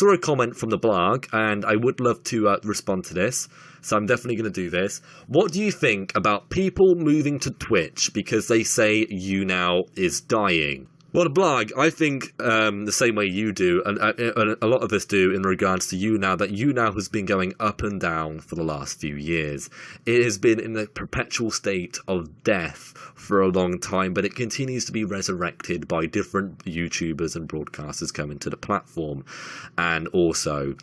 saw a comment from the blog, and I would love to respond to this, so I'm definitely going to do this. What do you think about people moving to Twitch because they say YouNow is dying? Well, the blog, I think the same way you do, and a lot of us do in regards to YouNow, that YouNow has been going up and down for the last few years. It has been in a perpetual state of death for a long time, but it continues to be resurrected by different YouTubers and broadcasters coming to the platform. And also,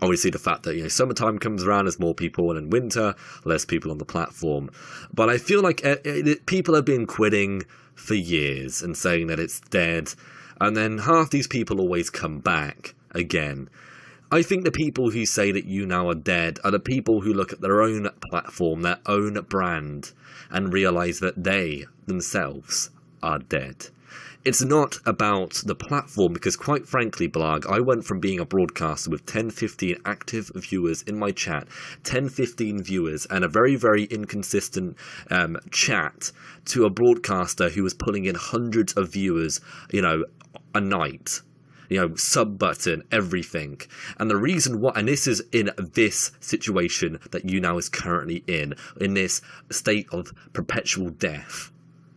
obviously, the fact that, summertime comes around, there's more people, and in winter, less people on the platform. But I feel like people have been quitting for years and saying that it's dead, and then half these people always come back again. I think the people who say that YouNow are dead are the people who look at their own platform, their own brand, and realise that they themselves are dead. It's not about the platform, because quite frankly, blog, I went from being a broadcaster with 10-15 active viewers in my chat, 10-15 viewers, and a very, very inconsistent chat, to a broadcaster who was pulling in hundreds of viewers, a night. Sub button, everything. And the reason why, and this is in this situation that YouNow is currently in this state of perpetual death.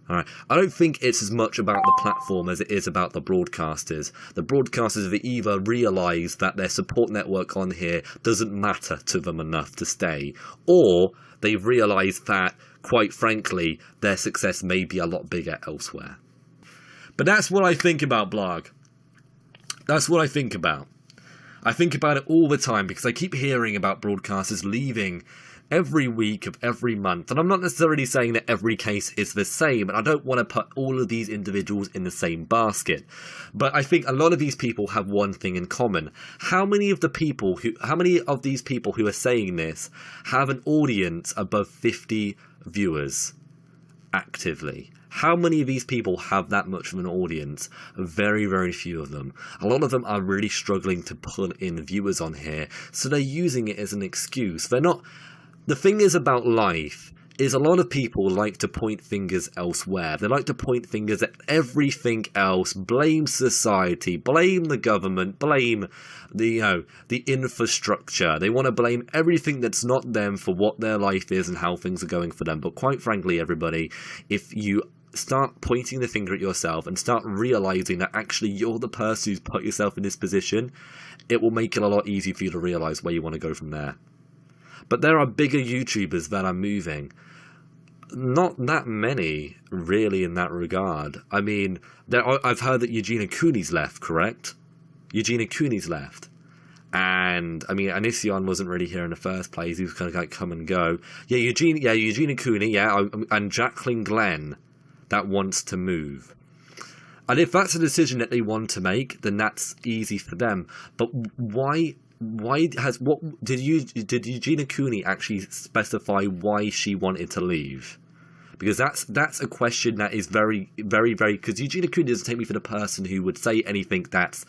Alright, I don't think it's as much about the platform as it is about the broadcasters. The broadcasters have either realised that their support network on here doesn't matter to them enough to stay, or they've realised that, quite frankly, their success may be a lot bigger elsewhere. But that's what I think about, blog. That's what I think about. I think about it all the time, because I keep hearing about broadcasters leaving every week of every month, and I'm not necessarily saying that every case is the same, and I don't want to put all of these individuals in the same basket, but I think a lot of these people have one thing in common. How many of these people who are saying this have an audience above 50 viewers actively? How many of these people have that much of an audience? Very, very few of them. A lot of them are really struggling to pull in viewers on here, so they're using it as an excuse. They're not. The thing is about life is a lot of people like to point fingers elsewhere. They like to point fingers at everything else, blame society, blame the government, blame the infrastructure. They want to blame everything that's not them for what their life is and how things are going for them. But quite frankly, everybody, if you start pointing the finger at yourself and start realising that actually you're the person who's put yourself in this position, it will make it a lot easier for you to realise where you want to go from there. But there are bigger YouTubers that are moving. Not that many, really, in that regard. I mean, I've heard that Eugenia Cooney's left, correct? Eugenia Cooney's left. And, I mean, Anision wasn't really here in the first place. He was kind of like come and go. Yeah, Eugenia Cooney, and Jacqueline Glenn, that wants to move. And if that's a decision that they want to make, then that's easy for them. But why did Eugenia Cooney actually specify why she wanted to leave? Because that's a question that is very, very, very, because Eugenia Cooney doesn't take me for the person who would say anything that's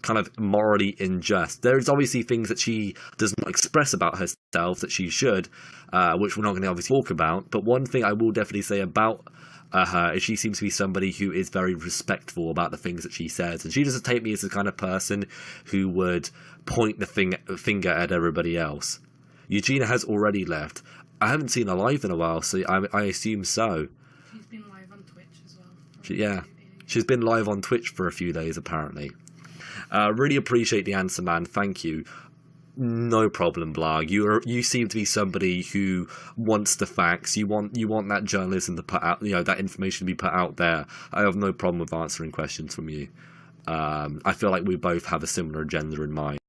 kind of morally unjust. There's obviously things that she does not express about herself that she should, which we're not going to obviously talk about. But one thing I will definitely say about her is she seems to be somebody who is very respectful about the things that she says, and she doesn't take me as the kind of person who would point the finger at everybody else. Eugenia has already left. I haven't seen her live in a while, so I assume so. She's been live on Twitch as well. She's been live on Twitch for a few days apparently. Really appreciate the answer, man. Thank you. No problem, blog. You seem to be somebody who wants the facts. You want that journalism to put out, that information to be put out there. I have no problem with answering questions from you. I feel like we both have a similar agenda in mind.